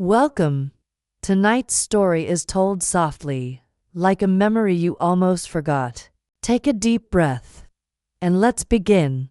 Welcome. Tonight's story is told softly, like a memory you almost forgot. Take a deep breath, and let's begin.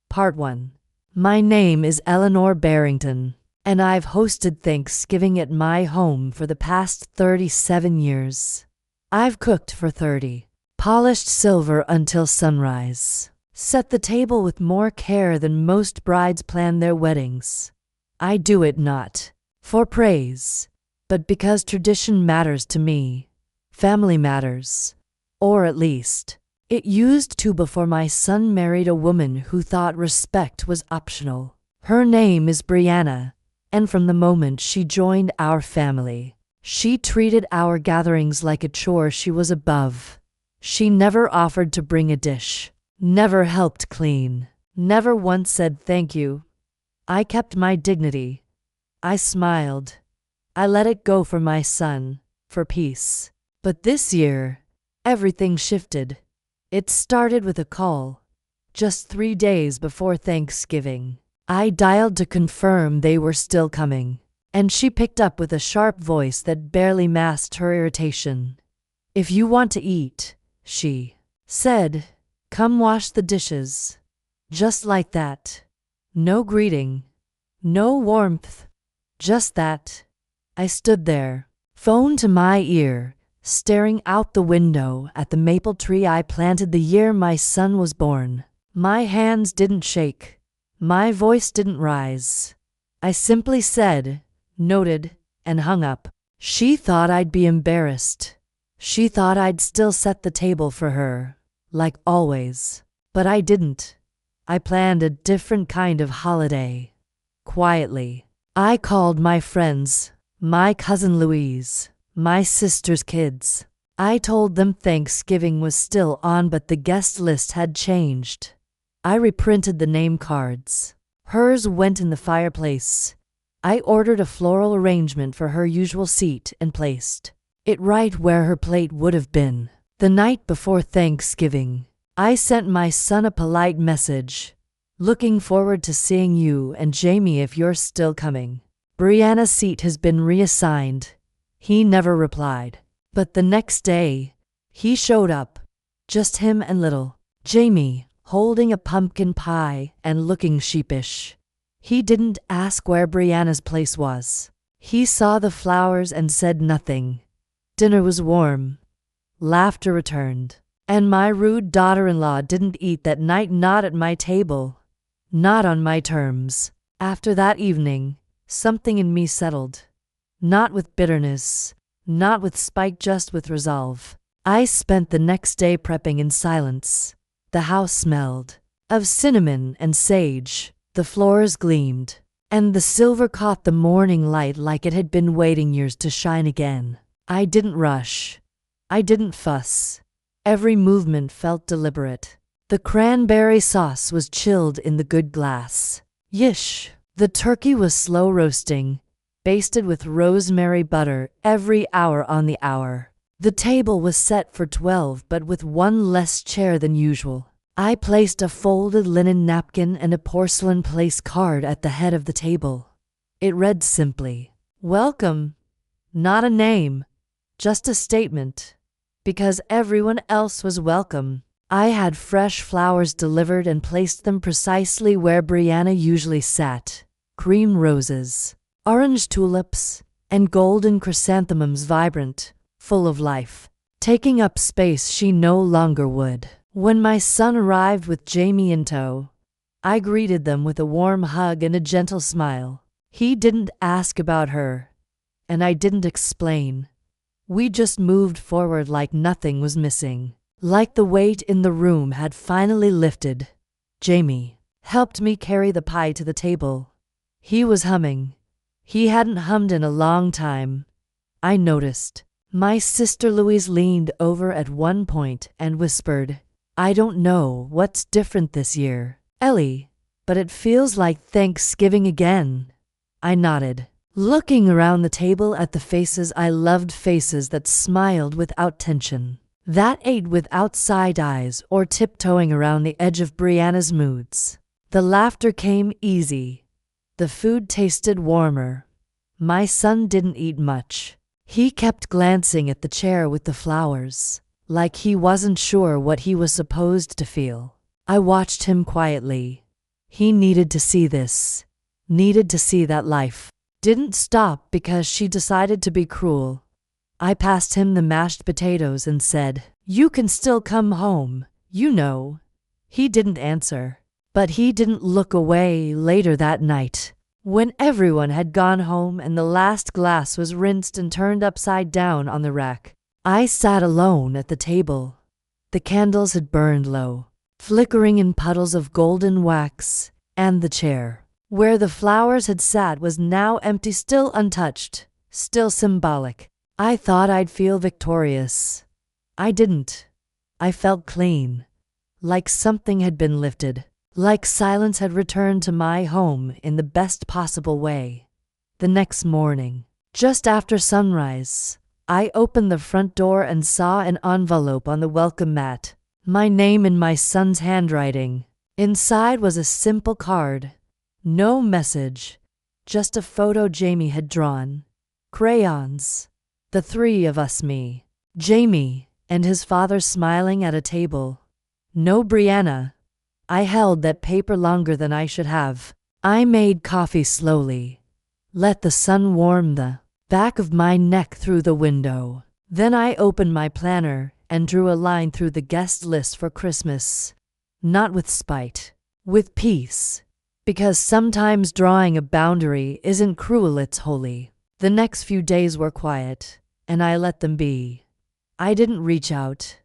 Part 1. My name is Eleanor Barrington, and I've hosted Thanksgiving at my home for the past 37 years. I've cooked for 30, polished silver until sunrise, set the table with more care than most brides plan their weddings. I do it not for praise, but because tradition matters to me. Family matters. Or at least, it used to before my son married a woman who thought respect was optional. Her name is Brianna, and from the moment she joined our family, she treated our gatherings like a chore she was above. She never offered to bring a dish, never helped clean, never once said thank you. I kept my dignity. I smiled. I let it go for my son, for peace. But this year, everything shifted. It started with a call. Just 3 days before Thanksgiving, I dialed to confirm they were still coming, and she picked up with a sharp voice that barely masked her irritation. "If you want to eat," she said, "come wash the dishes." Just like that. No greeting. No warmth. Just that. I stood there, phone to my ear, staring out the window at the maple tree I planted the year my son was born. My hands didn't shake. My voice didn't rise. I simply said, noted, and hung up. She thought I'd be embarrassed. She thought I'd still set the table for her, like always. But I didn't. I planned a different kind of holiday. Quietly. I called my friends, my cousin Louise, my sister's kids. I told them Thanksgiving was still on, but the guest list had changed. I reprinted the name cards. Hers went in the fireplace. I ordered a floral arrangement for her usual seat and placed it right where her plate would have been. The night before Thanksgiving, I sent my son a polite message. "Looking forward to seeing you and Jamie if you're still coming. Brianna's seat has been reassigned." He never replied. But the next day, he showed up. Just him and little Jamie, holding a pumpkin pie and looking sheepish. He didn't ask where Brianna's place was. He saw the flowers and said nothing. Dinner was warm. Laughter returned. And my rude daughter-in-law didn't eat that night, not at my table. Not on my terms. After that evening, something in me settled. Not with bitterness, not with spite, just with resolve. I spent the next day prepping in silence. The house smelled of cinnamon and sage. The floors gleamed, and the silver caught the morning light like it had been waiting years to shine again. I didn't rush. I didn't fuss. Every movement felt deliberate. The cranberry sauce was chilled in the good glass. Yish! The turkey was slow roasting, basted with rosemary butter every hour on the hour. The table was set for 12, but with one less chair than usual. I placed a folded linen napkin and a porcelain place card at the head of the table. It read simply, "Welcome." Not a name, just a statement. Because everyone else was welcome. I had fresh flowers delivered and placed them precisely where Brianna usually sat. Cream roses, orange tulips, and golden chrysanthemums, vibrant, full of life, taking up space she no longer would. When my son arrived with Jamie in tow, I greeted them with a warm hug and a gentle smile. He didn't ask about her, and I didn't explain. We just moved forward like nothing was missing. Like the weight in the room had finally lifted. Jamie helped me carry the pie to the table. He was humming. He hadn't hummed in a long time. I noticed. My sister Louise leaned over at one point and whispered, "I don't know what's different this year, Ellie, but it feels like Thanksgiving again." I nodded, looking around the table at the faces I loved, faces that smiled without tension, that ate without side eyes or tiptoeing around the edge of Brianna's moods. The laughter came easy. The food tasted warmer. My son didn't eat much. He kept glancing at the chair with the flowers, like he wasn't sure what he was supposed to feel. I watched him quietly. He needed to see this, needed to see that life didn't stop because she decided to be cruel. I passed him the mashed potatoes and said, "You can still come home, you know." He didn't answer, but he didn't look away. Later that night, when everyone had gone home and the last glass was rinsed and turned upside down on the rack, I sat alone at the table. The candles had burned low, flickering in puddles of golden wax, and the chair where the flowers had sat was now empty, still untouched, still symbolic. I thought I'd feel victorious. I didn't. I felt clean, like something had been lifted, like silence had returned to my home in the best possible way. The next morning, just after sunrise, I opened the front door and saw an envelope on the welcome mat, my name in my son's handwriting. Inside was a simple card. No message, just a photo Jamie had drawn. Crayons. The three of us, me, Jamie, and his father smiling at a table. No Brianna. I held that paper longer than I should have. I made coffee slowly. Let the sun warm the back of my neck through the window. Then I opened my planner and drew a line through the guest list for Christmas. Not with spite, with peace. Because sometimes drawing a boundary isn't cruel, it's holy. The next few days were quiet, and I let them be. I didn't reach out.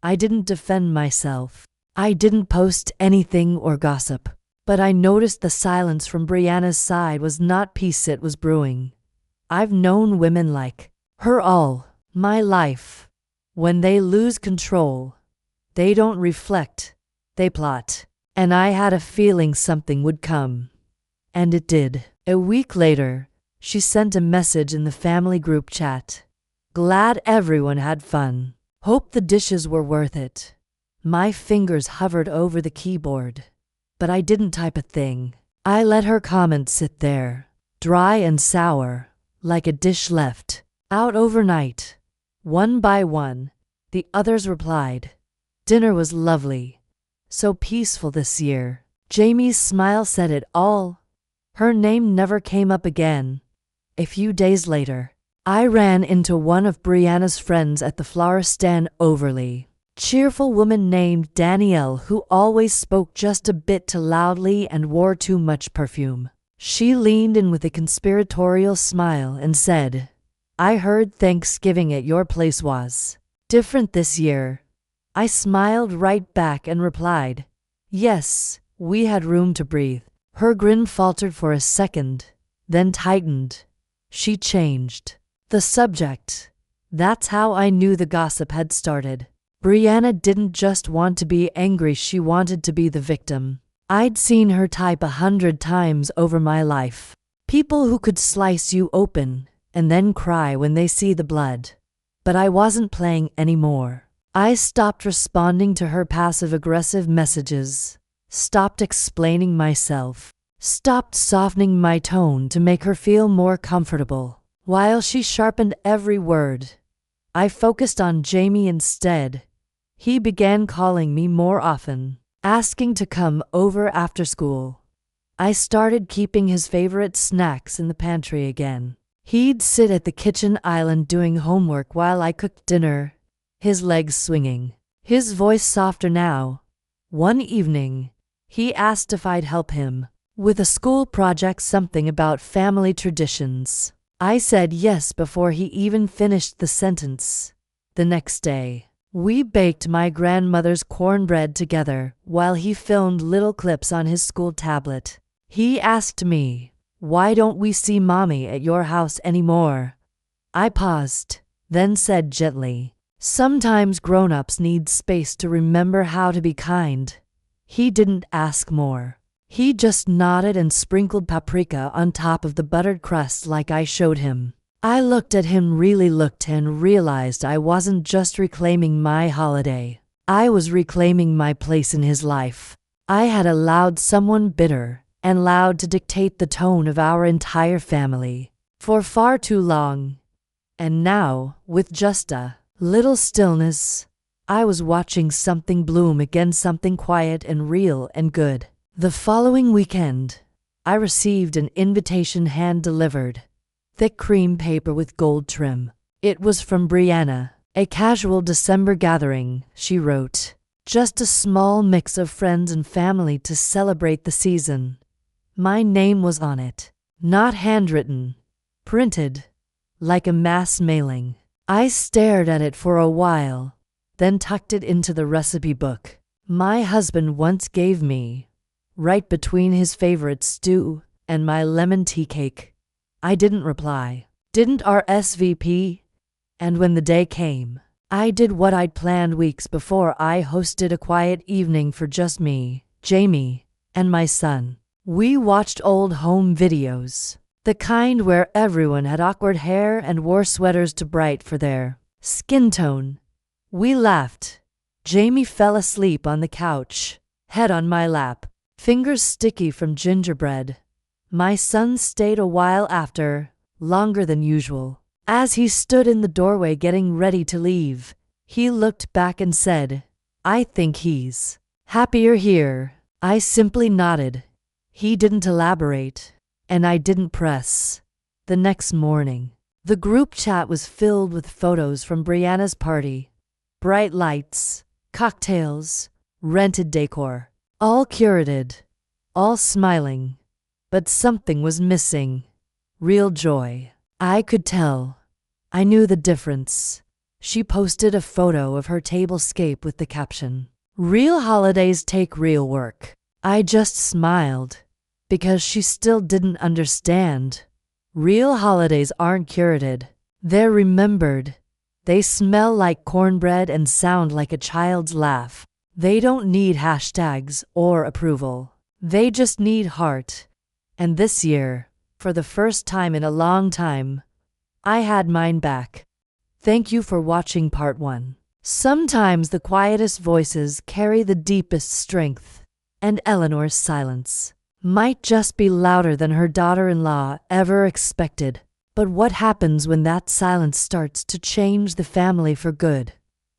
I didn't defend myself. I didn't post anything or gossip. But I noticed the silence from Brianna's side was not peace, it was brewing. I've known women like her all my life. When they lose control, they don't reflect, they plot. And I had a feeling something would come. And it did. A week later, she sent a message in the family group chat. Glad everyone had fun. Hope the dishes were worth it. My fingers hovered over the keyboard, but I didn't type a thing. I let her comment sit there, dry and sour, like a dish left out overnight. One by one, the others replied. Dinner was lovely. So peaceful this year. Jamie's smile said it all. Her name never came up again. A few days later, I ran into one of Brianna's friends at the flower stand, overly cheerful woman named Danielle, who always spoke just a bit too loudly and wore too much perfume. She leaned in with a conspiratorial smile and said, "I heard Thanksgiving at your place was different this year." I smiled right back and replied, "Yes, we had room to breathe." Her grin faltered for a second, then tightened. She changed the subject. That's how I knew the gossip had started. Brianna didn't just want to be angry, she wanted to be the victim. I'd seen her type 100 times over my life. People who could slice you open and then cry when they see the blood. But I wasn't playing anymore. I stopped responding to her passive-aggressive messages, stopped explaining myself, stopped softening my tone to make her feel more comfortable. While she sharpened every word, I focused on Jamie instead. He began calling me more often, asking to come over after school. I started keeping his favorite snacks in the pantry again. He'd sit at the kitchen island doing homework while I cooked dinner, his legs swinging, his voice softer now. One evening, he asked if I'd help him with a school project, something about family traditions. I said yes before he even finished the sentence. The next day, we baked my grandmother's cornbread together while he filmed little clips on his school tablet. He asked me, "Why don't we see Mommy at your house anymore?" I paused, then said gently, "Sometimes grown-ups need space to remember how to be kind." He didn't ask more. He just nodded and sprinkled paprika on top of the buttered crust like I showed him. I looked at him, really looked, and realized I wasn't just reclaiming my holiday. I was reclaiming my place in his life. I had allowed someone bitter and loud to dictate the tone of our entire family. for far too long. And now, with just a little stillness, I was watching something bloom again, something quiet and real and good. The following weekend, I received an invitation hand-delivered, thick cream paper with gold trim. It was from Brianna. A casual December gathering, she wrote. Just a small mix of friends and family to celebrate the season. My name was on it. Not handwritten. Printed. Like a mass mailing. I stared at it for a while, then tucked it into the recipe book my husband once gave me, right between his favorite stew and my lemon tea cake. I didn't reply. Didn't RSVP. And when the day came, I did what I'd planned weeks before. I hosted a quiet evening for just me, Jamie, and my son. We watched old home videos, the kind where everyone had awkward hair and wore sweaters too bright for their skin tone. We laughed. Jamie fell asleep on the couch, head on my lap, fingers sticky from gingerbread. My son stayed a while after, longer than usual. As he stood in the doorway getting ready to leave, he looked back and said, "I think he's happier here." I simply nodded. He didn't elaborate, and I didn't press. The next morning, the group chat was filled with photos from Brianna's party. Bright lights, cocktails, rented decor, all curated, all smiling. But something was missing. Real joy. I could tell. I knew the difference. She posted a photo of her tablescape with the caption, "Real holidays take real work." I just smiled, because she still didn't understand. Real holidays aren't curated. They're remembered. They smell like cornbread and sound like a child's laugh. They don't need hashtags or approval. They just need heart. And this year, for the first time in a long time, I had mine back. Thank you for watching part 1. Sometimes the quietest voices carry the deepest strength, and Eleanor's silence might just be louder than her daughter-in-law ever expected. But what happens when that silence starts to change the family for good?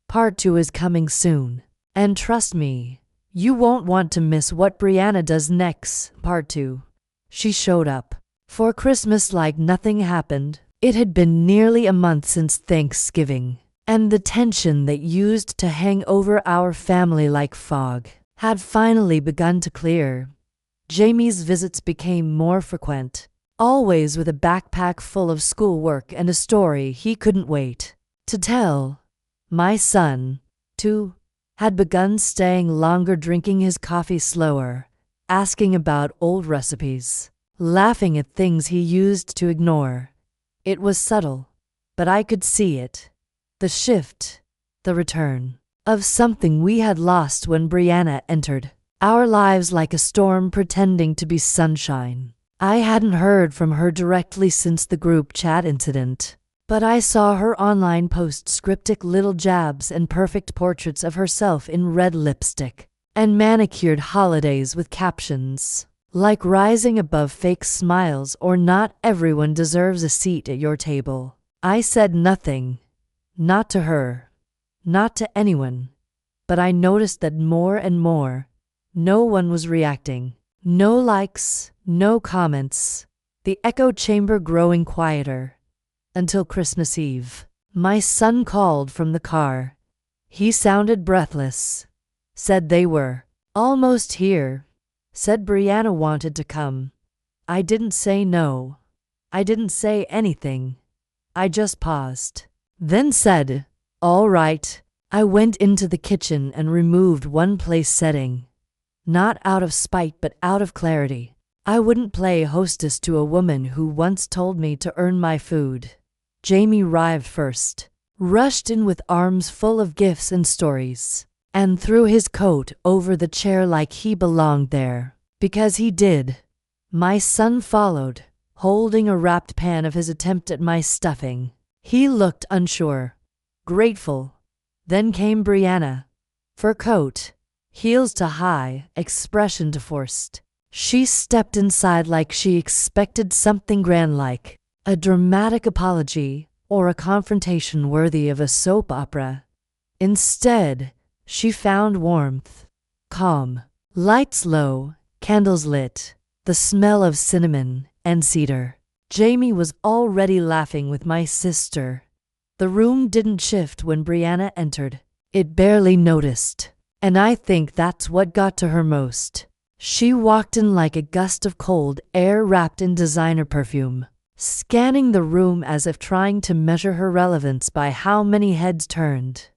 Part 2 is coming soon. And trust me, you won't want to miss what Brianna does next. Part 2. She showed up for Christmas like nothing happened. It had been nearly a month since Thanksgiving, and the tension that used to hang over our family like fog had finally begun to clear. Jamie's visits became more frequent, always with a backpack full of schoolwork and a story he couldn't wait to tell. My son, too, had begun staying longer, drinking his coffee slower, asking about old recipes, laughing at things he used to ignore. It was subtle, but I could see it. The shift, the return of something we had lost when Brianna entered our lives like a storm pretending to be sunshine. I hadn't heard from her directly since the group chat incident, but I saw her online posts cryptic little jabs and perfect portraits of herself in red lipstick and manicured holidays with captions like "rising above fake smiles" or "not everyone deserves a seat at your table." I said nothing, not to her, not to anyone, but I noticed that more and more, no one was reacting. No likes, no comments. The echo chamber growing quieter. Until Christmas Eve. My son called from the car. He sounded breathless. Said they were almost here. Said Brianna wanted to come. I didn't say no. I didn't say anything. I just paused. Then said, "All right." I went into the kitchen and removed one place setting. Not out of spite but out of clarity. I wouldn't play hostess to a woman who once told me to earn my food. Jamie arrived first, rushed in with arms full of gifts and stories, and threw his coat over the chair like he belonged there. Because he did. My son followed, holding a wrapped pan of his attempt at my stuffing. He looked unsure, grateful. Then came Brianna. Fur coat, heels to high, expression to forced. She stepped inside like she expected something grand, like a dramatic apology, or a confrontation worthy of a soap opera. Instead, she found warmth, calm, lights low, candles lit, the smell of cinnamon and cedar. Jamie was already laughing with my sister. The room didn't shift when Brianna entered. It barely noticed. And I think that's what got to her most. She walked in like a gust of cold air wrapped in designer perfume, scanning the room as if trying to measure her relevance by how many heads turned.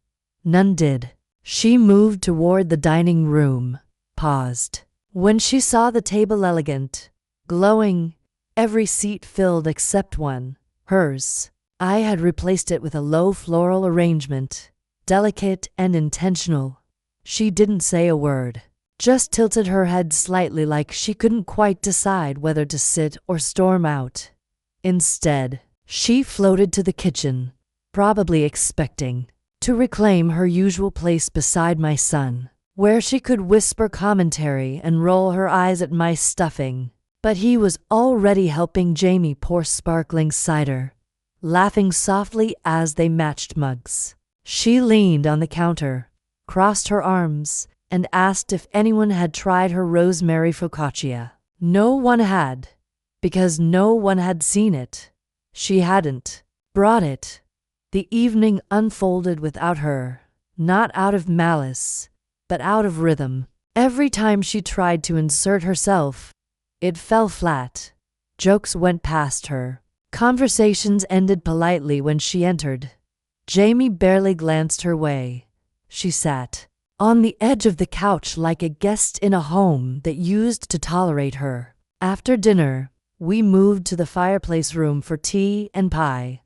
None did. She moved toward the dining room, paused. When she saw the table elegant, glowing, every seat filled except one, hers, I had replaced it with a low floral arrangement, delicate and intentional. She didn't say a word, just tilted her head slightly like she couldn't quite decide whether to sit or storm out. Instead, she floated to the kitchen, probably expecting to reclaim her usual place beside my son, where she could whisper commentary and roll her eyes at my stuffing. But he was already helping Jamie pour sparkling cider, laughing softly as they matched mugs. She leaned on the counter, crossed her arms, and asked if anyone had tried her rosemary focaccia. No one had, because no one had seen it. She hadn't brought it. The evening unfolded without her, not out of malice, but out of rhythm. Every time she tried to insert herself, it fell flat. Jokes went past her. Conversations ended politely when she entered. Jamie barely glanced her way. She sat on the edge of the couch like a guest in a home that used to tolerate her. After dinner, we moved to the fireplace room for tea and pie.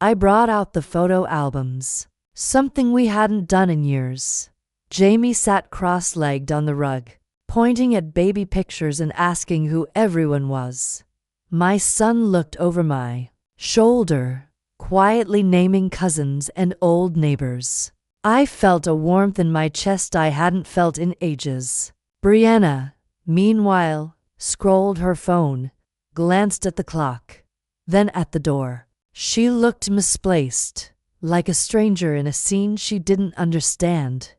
I brought out the photo albums, something we hadn't done in years. Jamie sat cross-legged on the rug, pointing at baby pictures and asking who everyone was. My son looked over my shoulder, quietly naming cousins and old neighbors. I felt a warmth in my chest I hadn't felt in ages. Brianna, meanwhile, scrolled her phone, glanced at the clock, then at the door. She looked misplaced, like a stranger in a scene she didn't understand.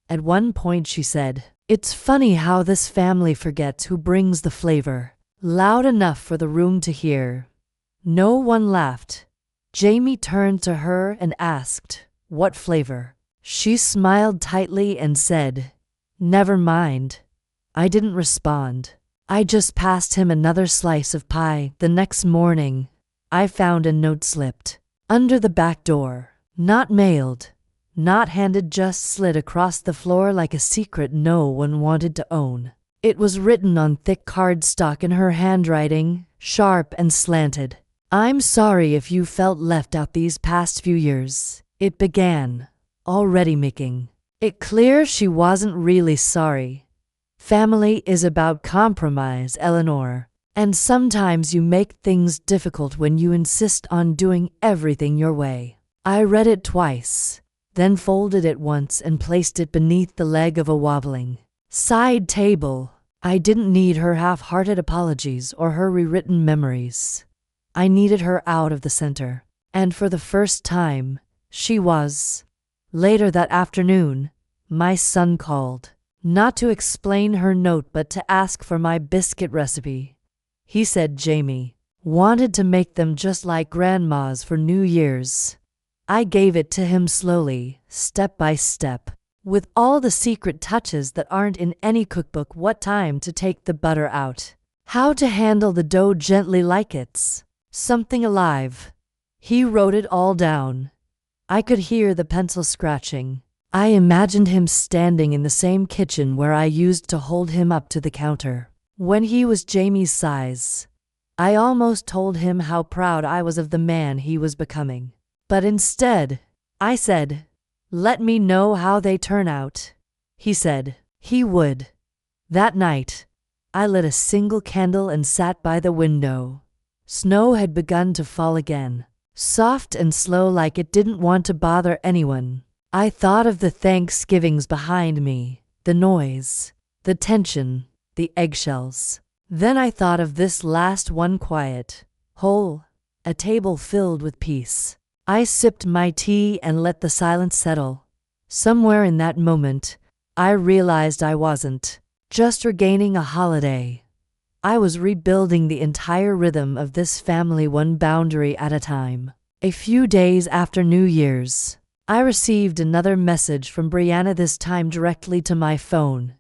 At one point she said, "It's funny how this family forgets who brings the flavor," loud enough for the room to hear. No one laughed. Jamie turned to her and asked, "What flavor?" She smiled tightly and said, "Never mind." I didn't respond. I just passed him another slice of pie. The next morning, I found a note slipped under the back door. Not mailed, not handed, just slid across the floor like a secret no one wanted to own. It was written on thick cardstock in her handwriting, sharp and slanted. "I'm sorry if you felt left out these past few years," it began, already making it clear she wasn't really sorry. "Family is about compromise, Eleanor, and sometimes you make things difficult when you insist on doing everything your way." I read it twice, then folded it once and placed it beneath the leg of a wobbling side table. I didn't need her half-hearted apologies or her rewritten memories. I needed her out of the center, and for the first time, she was. Later that afternoon, my son called, not to explain her note but to ask for my biscuit recipe. He said Jamie wanted to make them just like Grandma's for New Year's. I gave it to him slowly, step by step, with all the secret touches that aren't in any cookbook: what time to take the butter out, how to handle the dough gently like it's something alive. He wrote it all down. I could hear the pencil scratching. I imagined him standing in the same kitchen where I used to hold him up to the counter when he was Jamie's size. I almost told him how proud I was of the man he was becoming. But instead, I said, "Let me know how they turn out." He said he would. That night, I lit a single candle and sat by the window. Snow had begun to fall again, soft and slow, like it didn't want to bother anyone. I thought of the Thanksgivings behind me, the noise, the tension, the eggshells. Then I thought of this last one, quiet, whole, a table filled with peace. I sipped my tea and let the silence settle. Somewhere in that moment, I realized I wasn't just regaining a holiday. I was rebuilding the entire rhythm of this family, one boundary at a time. A few days after New Year's, I received another message from Brianna, this time directly to my phone.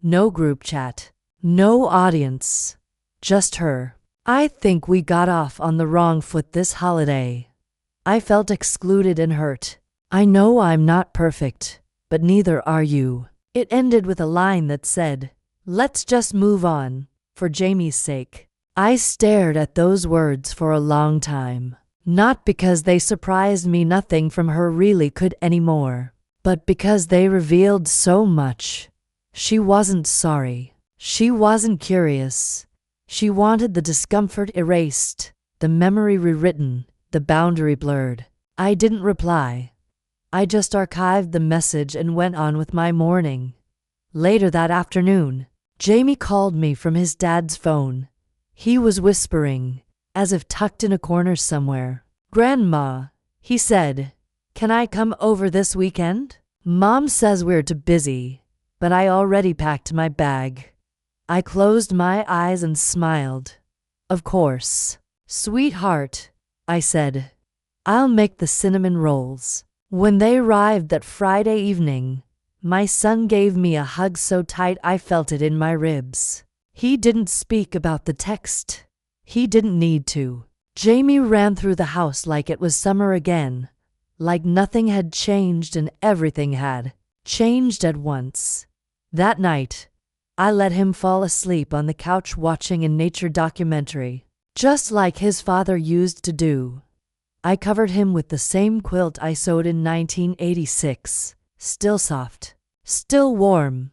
No group chat, no audience, just her. "I think we got off on the wrong foot this holiday." I felt excluded and hurt. "I know I'm not perfect, but neither are you." It ended with a line that said, "Let's just move on, for Jamie's sake." I stared at those words for a long time, not because they surprised me, nothing from her really could anymore, but because they revealed so much. She wasn't sorry. She wasn't curious. She wanted the discomfort erased, the memory rewritten, the boundary blurred. I didn't reply. I just archived the message and went on with my morning. Later that afternoon, Jamie called me from his dad's phone. He was whispering, as if tucked in a corner somewhere. "Grandma," he said, "can I come over this weekend? Mom says we're too busy, but I already packed my bag." I closed my eyes and smiled. "Of course, sweetheart," I said. "I'll make the cinnamon rolls." When they arrived that Friday evening, my son gave me a hug so tight I felt it in my ribs. He didn't speak about the text. He didn't need to. Jamie ran through the house like it was summer again, like nothing had changed and everything had changed at once. That night, I let him fall asleep on the couch watching a nature documentary, just like his father used to do. I covered him with the same quilt I sewed in 1986, still soft, still warm.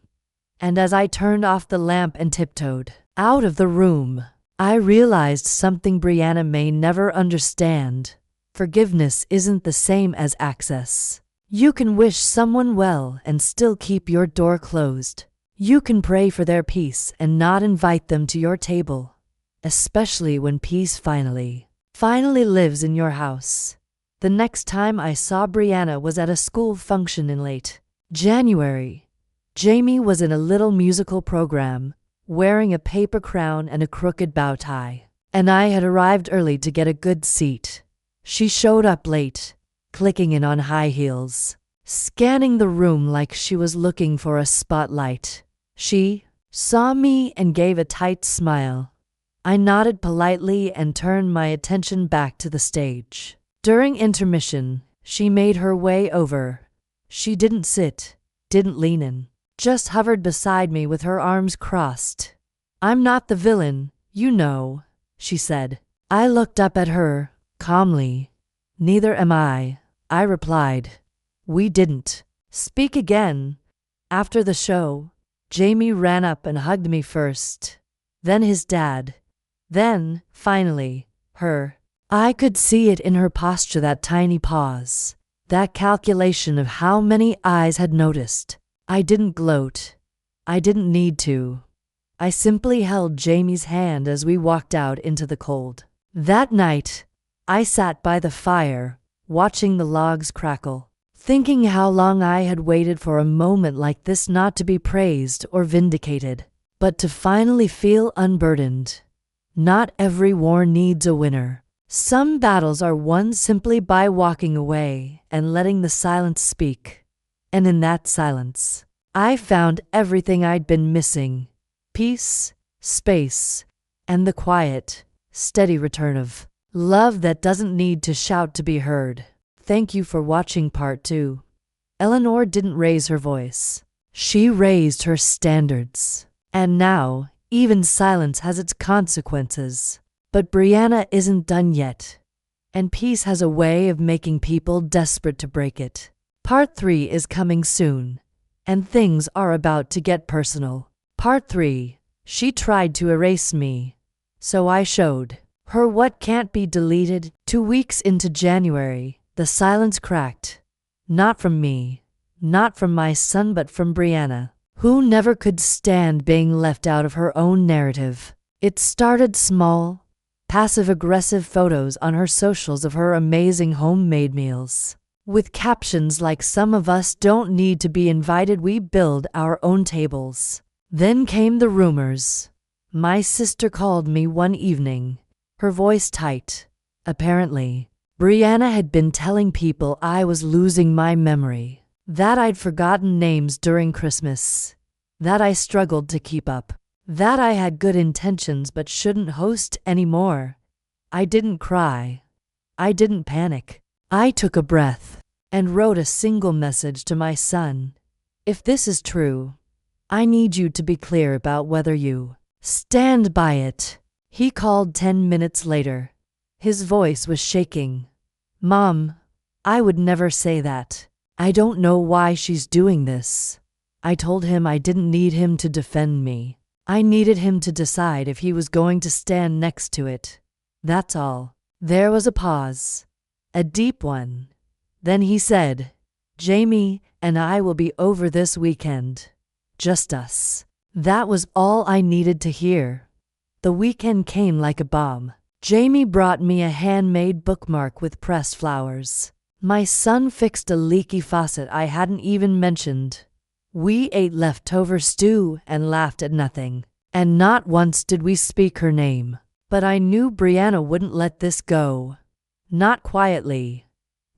And as I turned off the lamp and tiptoed out of the room, I realized something Brianna may never understand. Forgiveness isn't the same as access. You can wish someone well and still keep your door closed. You can pray for their peace and not invite them to your table, especially when peace finally lives in your house. The next time I saw Brianna was at a school function in late January. Jamie was in a little musical program, wearing a paper crown and a crooked bow tie, and I had arrived early to get a good seat. She showed up late, clicking in on high heels, scanning the room like she was looking for a spotlight. She saw me and gave a tight smile. I nodded politely and turned my attention back to the stage. During intermission, she made her way over. She didn't sit, didn't lean in, just hovered beside me with her arms crossed. "I'm not the villain, you know," she said. I looked up at her, calmly. "Neither am I," I replied. We didn't speak again. After the show, Jamie ran up and hugged me first, then his dad, then, finally, her. I could see it in her posture, that tiny pause, that calculation of how many eyes had noticed. I didn't gloat. I didn't need to. I simply held Jamie's hand as we walked out into the cold. That night, I sat by the fire, watching the logs crackle, thinking how long I had waited for a moment like this, not to be praised or vindicated, but to finally feel unburdened. Not every war needs a winner. Some battles are won simply by walking away and letting the silence speak. And in that silence, I found everything I'd been missing: peace, space, and the quiet, steady return of love that doesn't need to shout to be heard. Thank you for watching part 2. Eleanor didn't raise her voice. She raised her standards. And now, even silence has its consequences. But Brianna isn't done yet. And peace has a way of making people desperate to break it. Part 3 is coming soon. And things are about to get personal. Part 3. She tried to erase me. So I showed her what can't be deleted. 2 weeks into January, the silence cracked. Not from me, not from my son, but from Brianna, who never could stand being left out of her own narrative. It started small, passive-aggressive photos on her socials of her amazing homemade meals. With captions like "Some of us don't need to be invited, we build our own tables." Then came the rumors. My sister called me one evening, her voice tight. Apparently, Brianna had been telling people I was losing my memory, that I'd forgotten names during Christmas, that I struggled to keep up, that I had good intentions but shouldn't host anymore. I didn't cry. I didn't panic. I took a breath and wrote a single message to my son. "If this is true, I need you to be clear about whether you stand by it." He called 10 minutes later. His voice was shaking. "Mom, I would never say that. I don't know why she's doing this." I told him I didn't need him to defend me. I needed him to decide if he was going to stand next to it. That's all. There was a pause. A deep one. Then he said, "Jamie and I will be over this weekend. Just us." That was all I needed to hear. The weekend came like a bomb. Jamie brought me a handmade bookmark with pressed flowers. My son fixed a leaky faucet I hadn't even mentioned. We ate leftover stew and laughed at nothing. And not once did we speak her name. But I knew Brianna wouldn't let this go. Not quietly.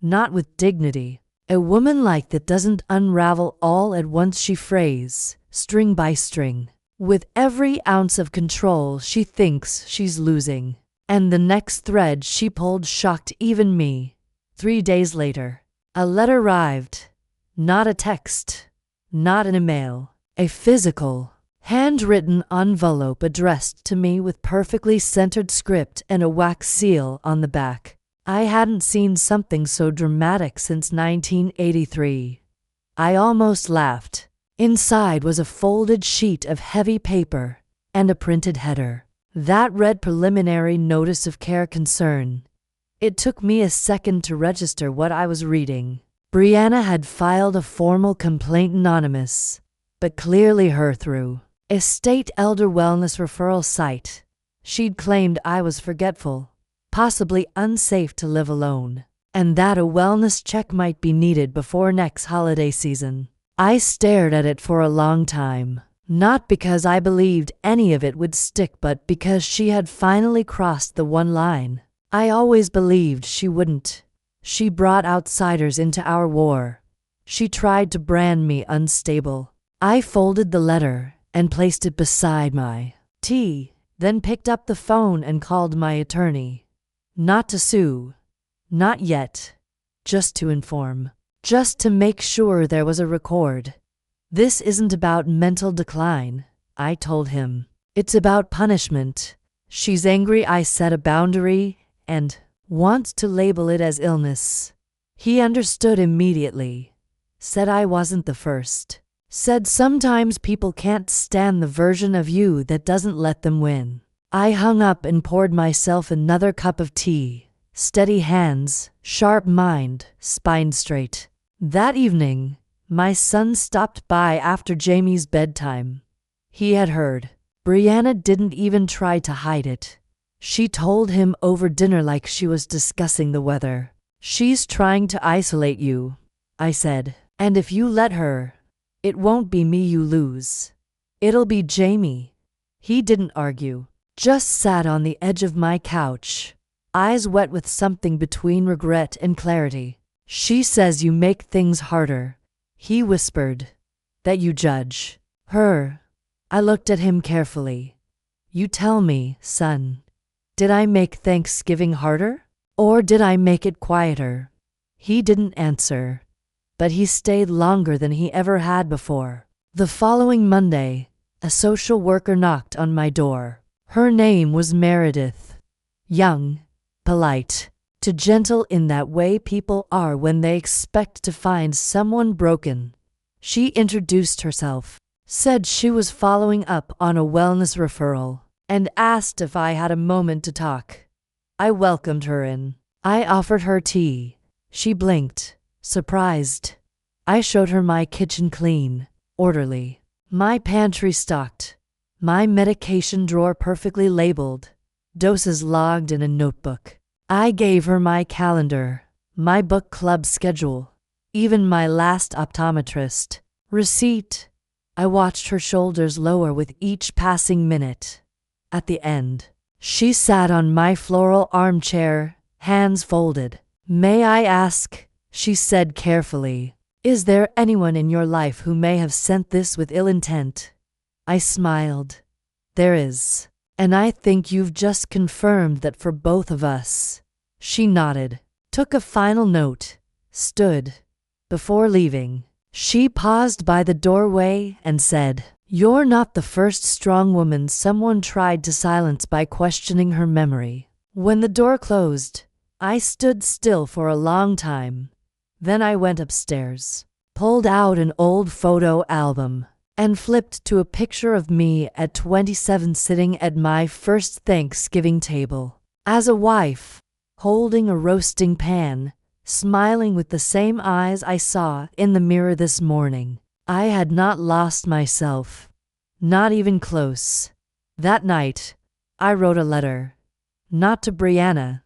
Not with dignity. A woman like that doesn't unravel all at once, she frays, string by string. With every ounce of control she thinks she's losing. And the next thread she pulled shocked even me. 3 days later, a letter arrived. Not a text. Not an email. A physical, handwritten envelope addressed to me with perfectly centered script and a wax seal on the back. I hadn't seen something so dramatic since 1983. I almost laughed. Inside was a folded sheet of heavy paper and a printed header that read "Preliminary Notice of Care Concern." It took me a second to register what I was reading. Brianna had filed a formal complaint, anonymous, but clearly her through a state elder wellness referral site. She'd claimed I was forgetful, possibly unsafe to live alone, and that a wellness check might be needed before next holiday season. I stared at it for a long time, not because I believed any of it would stick, but because she had finally crossed the one line I always believed she wouldn't. She brought outsiders into our war. She tried to brand me unstable. I folded the letter and placed it beside my tea, then picked up the phone and called my attorney. Not to sue. Not yet. Just to inform. Just to make sure there was a record. "This isn't about mental decline," I told him. "It's about punishment. She's angry I set a boundary and wants to label it as illness." He understood immediately. Said I wasn't the first. Said sometimes people can't stand the version of you that doesn't let them win. I hung up and poured myself another cup of tea. Steady hands, sharp mind, spine straight. That evening, my son stopped by after Jamie's bedtime. He had heard. Brianna didn't even try to hide it. She told him over dinner like she was discussing the weather. "She's trying to isolate you," I said. "And if you let her, it won't be me you lose. It'll be Jamie." He didn't argue. Just sat on the edge of my couch, eyes wet with something between regret and clarity. "She says you make things harder," he whispered. "That you judge her." I looked at him carefully. "You tell me, son. Did I make Thanksgiving harder? Or did I make it quieter?" He didn't answer, but he stayed longer than he ever had before. The following Monday, a social worker knocked on my door. Her name was Meredith. Young, polite, too gentle in that way people are when they expect to find someone broken. She introduced herself, said she was following up on a wellness referral, and asked if I had a moment to talk. I welcomed her in. I offered her tea. She blinked, surprised. I showed her my kitchen clean, orderly, my pantry stocked, my medication drawer perfectly labeled. doses logged in a notebook. I gave her my calendar, my book club schedule, even my last optometrist receipt. I watched her shoulders lower with each passing minute. At the end, she sat on my floral armchair, hands folded. "May I ask," she said carefully, "is there anyone in your life who may have sent this with ill intent?" I smiled. "There is. And I think you've just confirmed that for both of us." She nodded, took a final note, stood. Before leaving, she paused by the doorway and said, "You're not the first strong woman someone tried to silence by questioning her memory." When the door closed, I stood still for a long time. Then I went upstairs, pulled out an old photo album, and flipped to a picture of me at 27 sitting at my first Thanksgiving table. As a wife, holding a roasting pan, smiling with the same eyes I saw in the mirror this morning. I had not lost myself, not even close. That night, I wrote a letter, not to Brianna,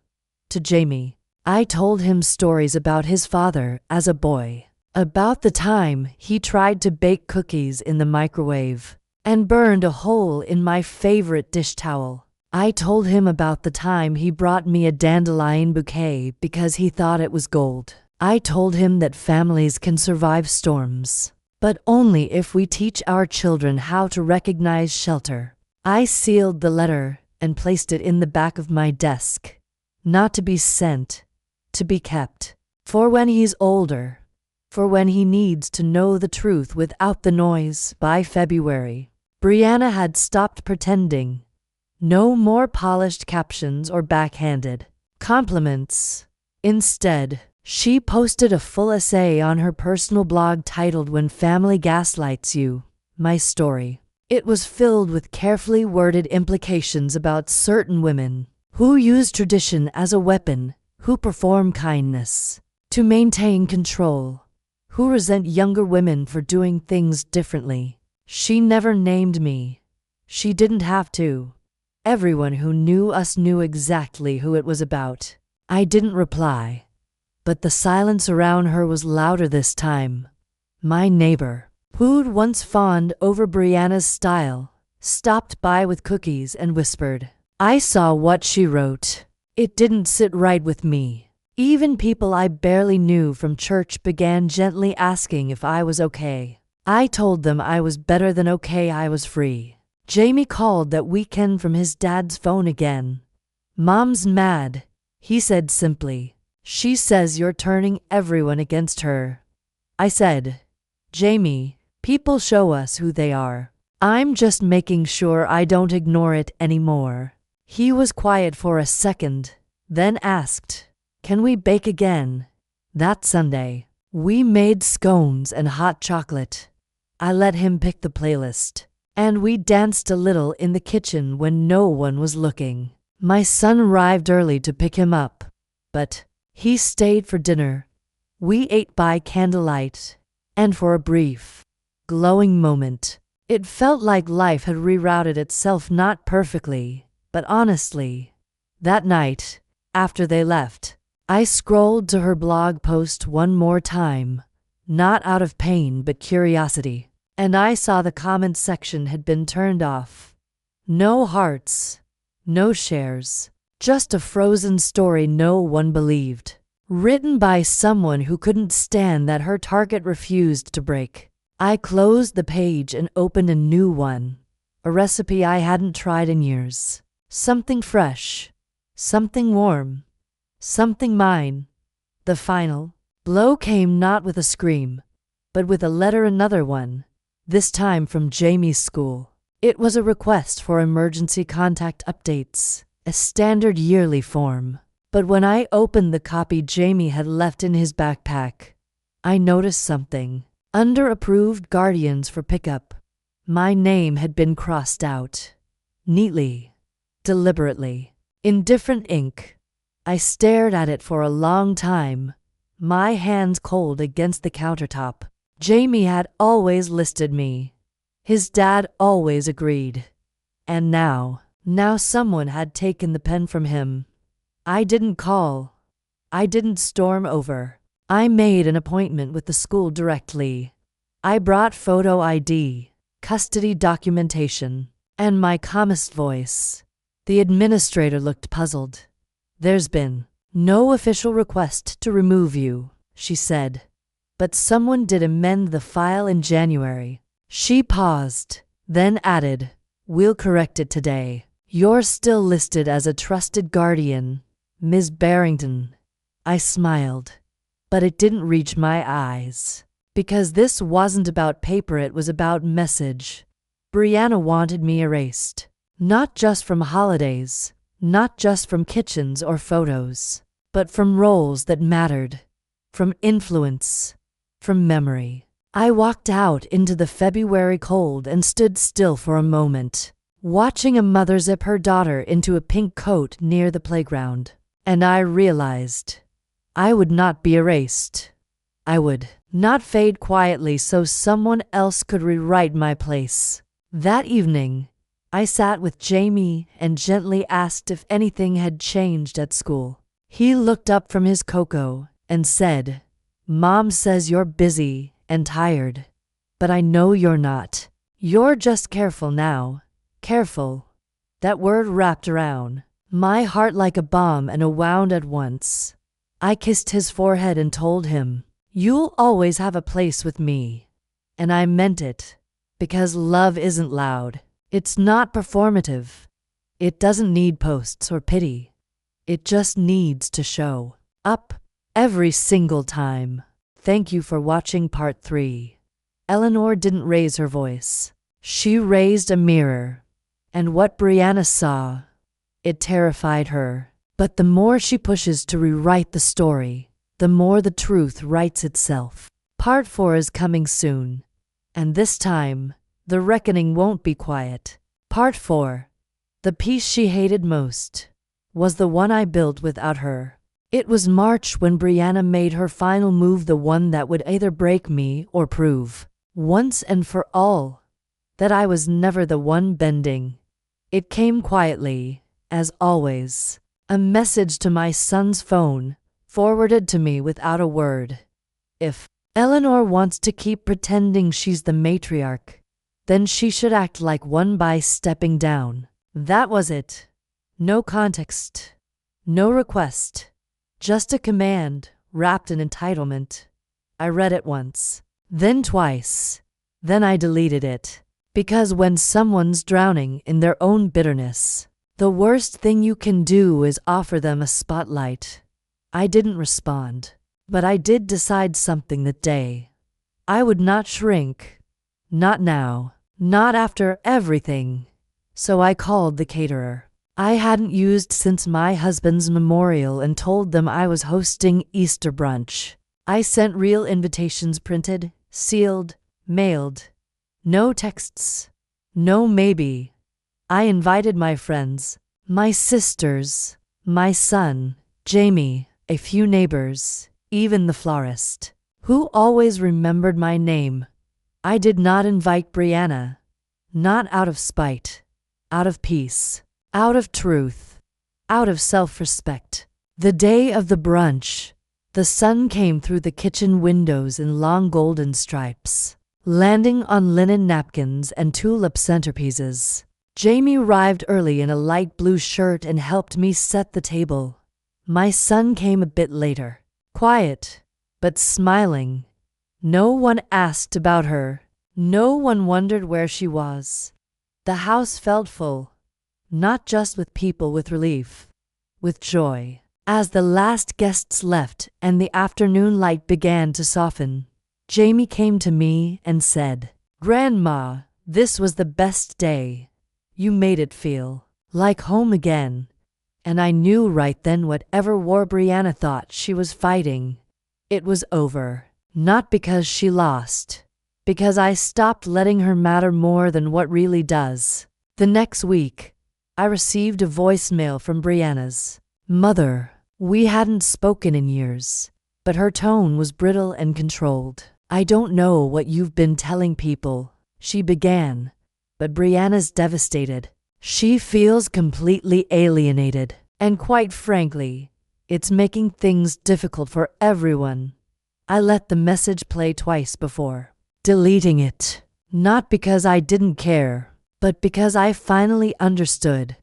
to Jamie. I told him stories about his father as a boy, about the time he tried to bake cookies in the microwave and burned a hole in my favorite dish towel. I told him about the time he brought me a dandelion bouquet because he thought it was gold. I told him that families can survive storms, but only if we teach our children how to recognize shelter. I sealed the letter and placed it in the back of my desk, not to be sent, to be kept. For when he's older, for when he needs to know the truth without the noise. By February, Brianna had stopped pretending. No more polished captions or backhanded compliments. Instead, she posted a full essay on her personal blog titled "When Family Gaslights You, My Story." It was filled with carefully worded implications about certain women who use tradition as a weapon, who perform kindness to maintain control, who resent younger women for doing things differently. She never named me. She didn't have to. Everyone who knew us knew exactly who it was about. I didn't reply, but the silence around her was louder this time. My neighbor, who'd once fawned over Brianna's style, stopped by with cookies and whispered. I saw what she wrote. It didn't sit right with me. Even people I barely knew from church began gently asking if I was okay. I told them I was better than okay. I was free. Jamie called that weekend from his dad's phone again. "Mom's mad," he said simply. "She says you're turning everyone against her." I said, "Jamie, people show us who they are. I'm just making sure I don't ignore it anymore." He was quiet for a second, then asked, "Can we bake again?" That Sunday, we made scones and hot chocolate. I let him pick the playlist, and we danced a little in the kitchen when no one was looking. My son arrived early to pick him up, but he stayed for dinner. We ate by candlelight, and for a brief, glowing moment, it felt like life had rerouted itself, not perfectly, but honestly. That night, after they left, I scrolled to her blog post one more time, not out of pain but curiosity, and I saw the comment section had been turned off. No hearts, no shares, just a frozen story no one believed, written by someone who couldn't stand that her target refused to break. I closed the page and opened a new one, a recipe I hadn't tried in years. Something fresh, something warm, something mine. The final blow came not with a scream, but with a letter, another one, this time from Jamie's school. It was a request for emergency contact updates, a standard yearly form. But when I opened the copy Jamie had left in his backpack, I noticed something. Under approved guardians for pickup, my name had been crossed out, neatly, deliberately, in different ink. I stared at it for a long time, my hands cold against the countertop. Jamie had always listed me. His dad always agreed. And now, Now someone had taken the pen from him. I didn't call. I didn't storm over. I made an appointment with the school directly. I brought photo ID, custody documentation, and my calmest voice. The administrator looked puzzled. There's been no official request to remove you, she said. But someone did amend the file in January. She paused, then added, we'll correct it today. You're still listed as a trusted guardian, Ms. Barrington. I smiled, but it didn't reach my eyes. Because this wasn't about paper, it was about message. Brianna wanted me erased. Not just from holidays, not just from kitchens or photos, but from roles that mattered, from influence, from memory. I walked out into the February cold and stood still for a moment, watching a mother zip her daughter into a pink coat near the playground. And I realized I would not be erased. I would not fade quietly so someone else could rewrite my place. That evening, I sat with Jamie and gently asked if anything had changed at school. He looked up from his cocoa and said, Mom says you're busy and tired, but I know you're not. You're just careful now. Careful. That word wrapped around my heart like a bomb and a wound at once. I kissed his forehead and told him, you'll always have a place with me. And I meant it, because love isn't loud. It's not performative. It doesn't need posts or pity. It just needs to show up every single time. Thank you for watching part 3. Eleanor didn't raise her voice. She raised a mirror. And what Brianna saw, it terrified her. But the more she pushes to rewrite the story, the more the truth writes itself. Part 4 is coming soon. And this time, the reckoning won't be quiet. Part 4. The piece she hated most was the one I built without her. It was March when Brianna made her final move, the one that would either break me or prove, once and for all, that I was never the one bending. It came quietly, as always. A message to my son's phone, forwarded to me without a word. If Eleanor wants to keep pretending she's the matriarch, then she should act like one by stepping down. That was it. No context. No request. Just a command, wrapped in entitlement. I read it once, then twice. Then I deleted it. Because when someone's drowning in their own bitterness, the worst thing you can do is offer them a spotlight. I didn't respond, but I did decide something that day. I would not shrink. Not now. Not after everything. So I called the caterer I hadn't used since my husband's memorial and told them I was hosting Easter brunch. I sent real invitations, printed, sealed, mailed. No texts. No maybe. I invited my friends, my sisters, my son, Jamie, a few neighbors, even the florist, who always remembered my name. I did not invite Brianna. Not out of spite. Out of peace. Out of truth. Out of self-respect. The day of the brunch, the sun came through the kitchen windows in long golden stripes, landing on linen napkins and tulip centerpieces. Jamie arrived early in a light blue shirt and helped me set the table. My son came a bit later, quiet, but smiling. No one asked about her. No one wondered where she was. The house felt full, not just with people, with relief, with joy. As the last guests left and the afternoon light began to soften, Jamie came to me and said, "Grandma, this was the best day. You made it feel like home again." And I knew right then whatever war Brianna thought she was fighting, it was over. Not because she lost, because I stopped letting her matter more than what really does. The next week, I received a voicemail from Brianna's mother. We hadn't spoken in years, but her tone was brittle and controlled. "I don't know what you've been telling people," she began, "but Brianna's devastated. She feels completely alienated. And quite frankly, it's making things difficult for everyone. I let the message play twice before deleting it. Not because I didn't care, but because I finally understood.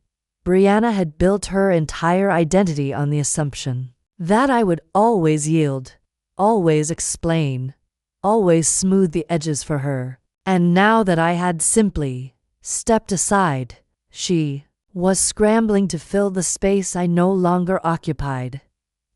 Brianna had built her entire identity on the assumption that I would always yield, always explain, always smooth the edges for her. And now that I had simply stepped aside, she was scrambling to fill the space I no longer occupied.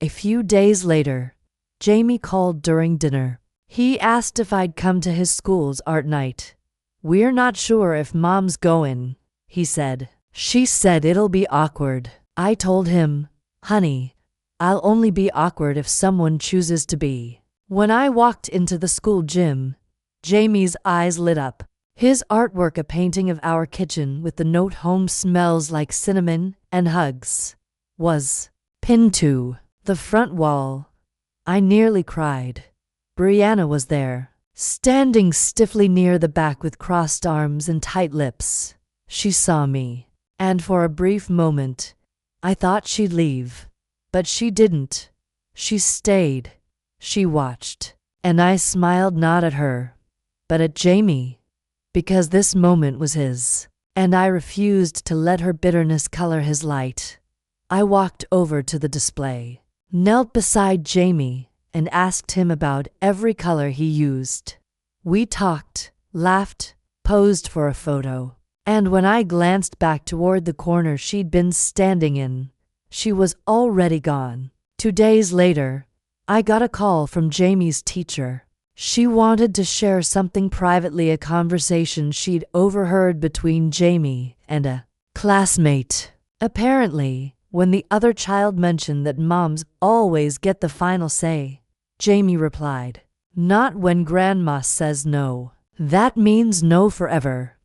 A few days later, Jamie called during dinner. He asked if I'd come to his school's art night. "We're not sure if Mom's goin'," he said. "She said it'll be awkward." I told him, "Honey, I'll only be awkward if someone chooses to be." When I walked into the school gym, Jamie's eyes lit up. His artwork, a painting of our kitchen with the note "Home smells like cinnamon and hugs," was pinned to the front wall. I nearly cried. Brianna was there, standing stiffly near the back with crossed arms and tight lips. She saw me, and for a brief moment, I thought she'd leave. But she didn't. She stayed. She watched. And I smiled not at her, but at Jamie, because this moment was his, and I refused to let her bitterness color his light. I walked over to the display, knelt beside Jamie, and asked him about every color he used. We talked, laughed, posed for a photo. And when I glanced back toward the corner she'd been standing in, she was already gone. 2 days later, I got a call from Jamie's teacher. She wanted to share something privately, a conversation she'd overheard between Jamie and a classmate. Apparently, when the other child mentioned that moms always get the final say, Jamie replied, "Not when Grandma says no. That means no forever."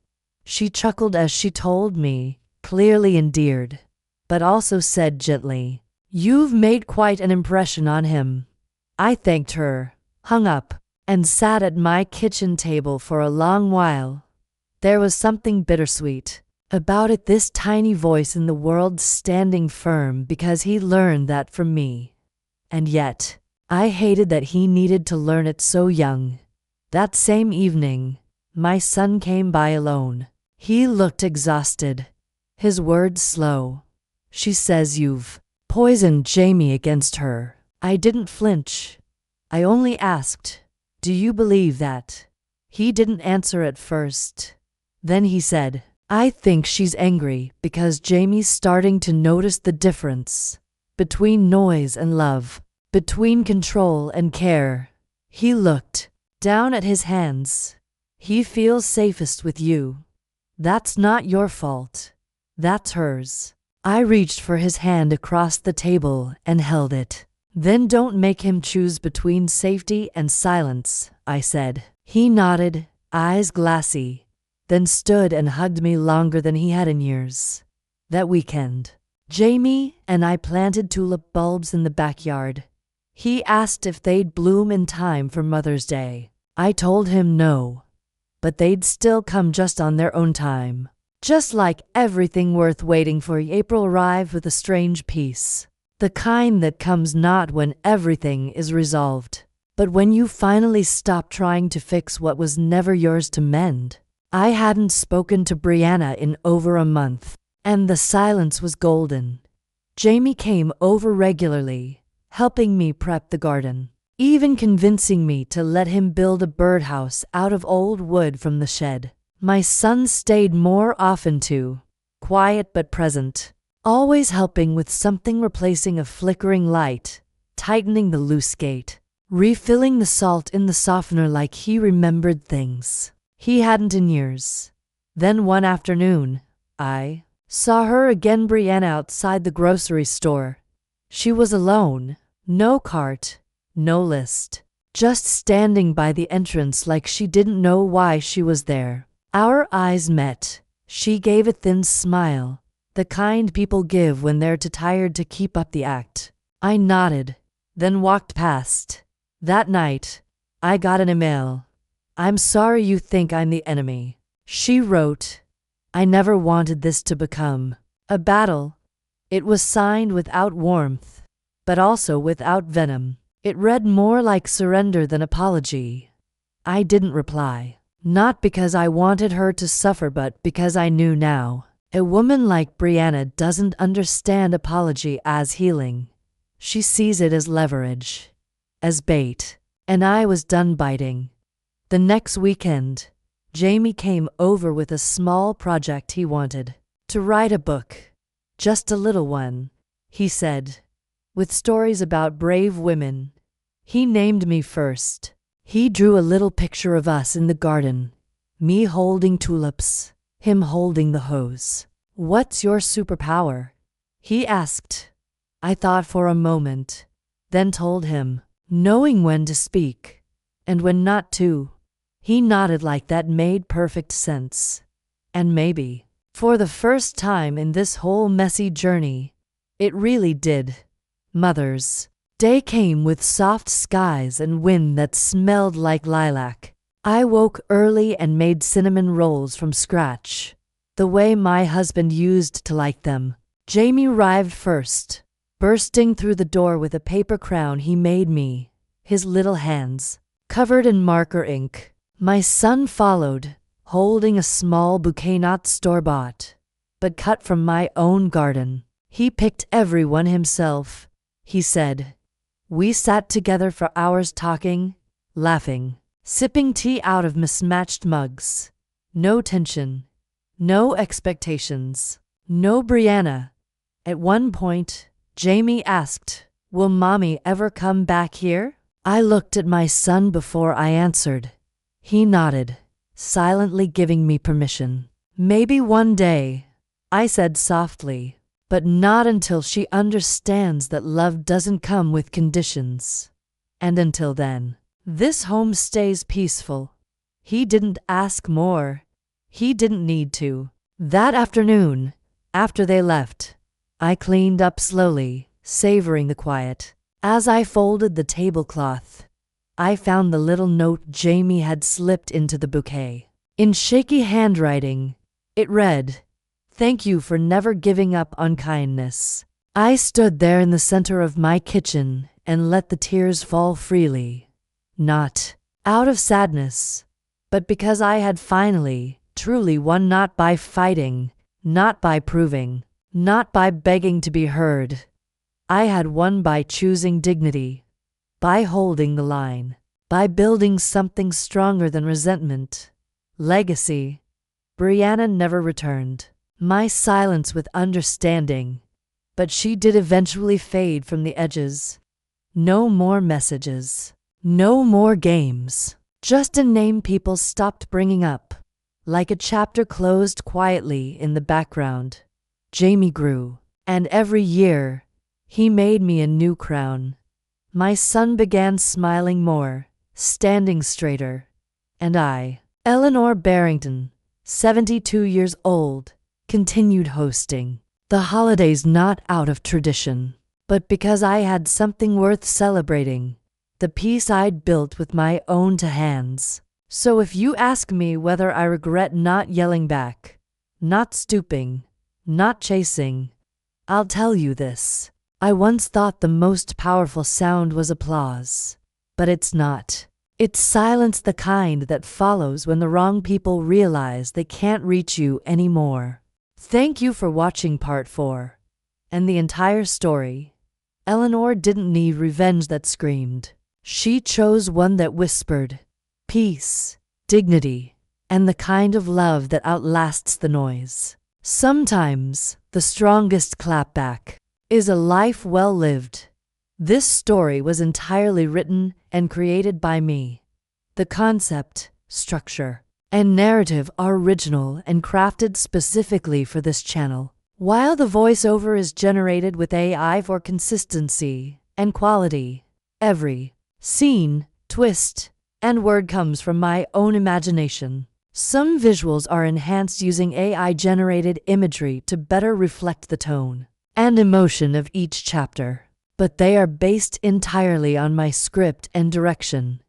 She chuckled as she told me, clearly endeared, but also said gently, "You've made quite an impression on him." I thanked her, hung up, and sat at my kitchen table for a long while. There was something bittersweet about it, this tiny voice in the world standing firm because he learned that from me. And yet, I hated that he needed to learn it so young. That same evening, my son came by alone. He looked exhausted, his words slow. "She says you've poisoned Jamie against her." I didn't flinch. I only asked, "Do you believe that?" He didn't answer at first. Then he said, "I think she's angry because Jamie's starting to notice the difference between noise and love, between control and care." He looked down at his hands. "He feels safest with you. That's not your fault. That's hers." I reached for his hand across the table and held it. "Then don't make him choose between safety and silence," I said. He nodded, eyes glassy, then stood and hugged me longer than he had in years. That weekend, Jamie and I planted tulip bulbs in the backyard. He asked if they'd bloom in time for Mother's Day. I told him no, but they'd still come just on their own time. Just like everything worth waiting for, April arrived with a strange peace. The kind that comes not when everything is resolved, but when you finally stop trying to fix what was never yours to mend. I hadn't spoken to Brianna in over a month, and the silence was golden. Jamie came over regularly, helping me prep the garden, even convincing me to let him build a birdhouse out of old wood from the shed. My son stayed more often too, quiet but present, always helping with something, replacing a flickering light, tightening the loose gate, refilling the salt in the softener, like he remembered things he hadn't in years. Then one afternoon, I saw her again, Brianna, outside the grocery store. She was alone, no cart, no list, just standing by the entrance like she didn't know why she was there. Our eyes met. She gave a thin smile, the kind people give when they're too tired to keep up the act. I nodded, then walked past. That night, I got an email. "I'm sorry you think I'm the enemy," she wrote. I never wanted this to become a battle. It was signed without warmth, but also without venom. It read more like surrender than apology. I didn't reply, not because I wanted her to suffer, but because I knew now. A woman like Brianna doesn't understand apology as healing. She sees it as leverage, as bait, and I was done biting. The next weekend, Jamie came over with a small project he wanted. To write a book. Just a little one, he said, with stories about brave women. He named me first. He drew a little picture of us in the garden, me holding tulips, him holding the hose. What's your superpower? He asked. I thought for a moment, then told him, knowing when to speak, and when not to. He nodded like that made perfect sense. And maybe, for the first time in this whole messy journey, it really did. Mother's Day came with soft skies and wind that smelled like lilac. I woke early and made cinnamon rolls from scratch, the way my husband used to like them. Jamie arrived first, bursting through the door with a paper crown he made me, his little hands covered in marker ink. My son followed, holding a small bouquet not store-bought, but cut from my own garden. He picked everyone himself, he said. We sat together for hours talking, laughing, sipping tea out of mismatched mugs. No tension, no expectations, no Brianna. At one point, Jamie asked, "Will Mommy ever come back here?" I looked at my son before I answered. He nodded, silently giving me permission. "Maybe one day," I said softly. But not until she understands that love doesn't come with conditions. And until then, this home stays peaceful. He didn't ask more. He didn't need to. That afternoon, after they left, I cleaned up slowly, savoring the quiet. As I folded the tablecloth, I found the little note Jamie had slipped into the bouquet. In shaky handwriting, it read, "Thank you for never giving up on kindness." I stood there in the center of my kitchen and let the tears fall freely. Not out of sadness, but because I had finally, truly won, not by fighting, not by proving, not by begging to be heard. I had won by choosing dignity, by holding the line, by building something stronger than resentment. Legacy. Brianna never returned. My silence with understanding, but she did eventually fade from the edges. No more messages, no more games, just a name people stopped bringing up, like a chapter closed quietly in the background. Jamie grew, and every year, he made me a new crown. My son began smiling more, standing straighter, and I, Eleanor Barrington, 72 years old, continued hosting the holidays not out of tradition, but because I had something worth celebrating, the peace I'd built with my own hands. So if you ask me whether I regret not yelling back, not stooping, not chasing, I'll tell you this. I once thought the most powerful sound was applause, but it's not. It's silence, the kind that follows when the wrong people realize they can't reach you anymore. Thank you for watching part 4. And the entire story. Eleanor didn't need revenge that screamed. She chose one that whispered, peace, dignity, and the kind of love that outlasts the noise. Sometimes, the strongest clapback is a life well lived. This story was entirely written and created by me. The concept, structure, and narrative are original and crafted specifically for this channel, while the voiceover is generated with AI for consistency and quality. Every scene, twist, and word comes from my own imagination. Some visuals are enhanced using AI-generated imagery to better reflect the tone and emotion of each chapter, but they are based entirely on my script and direction.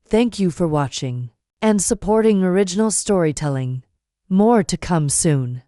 Thank you for watching and supporting original storytelling. More to come soon.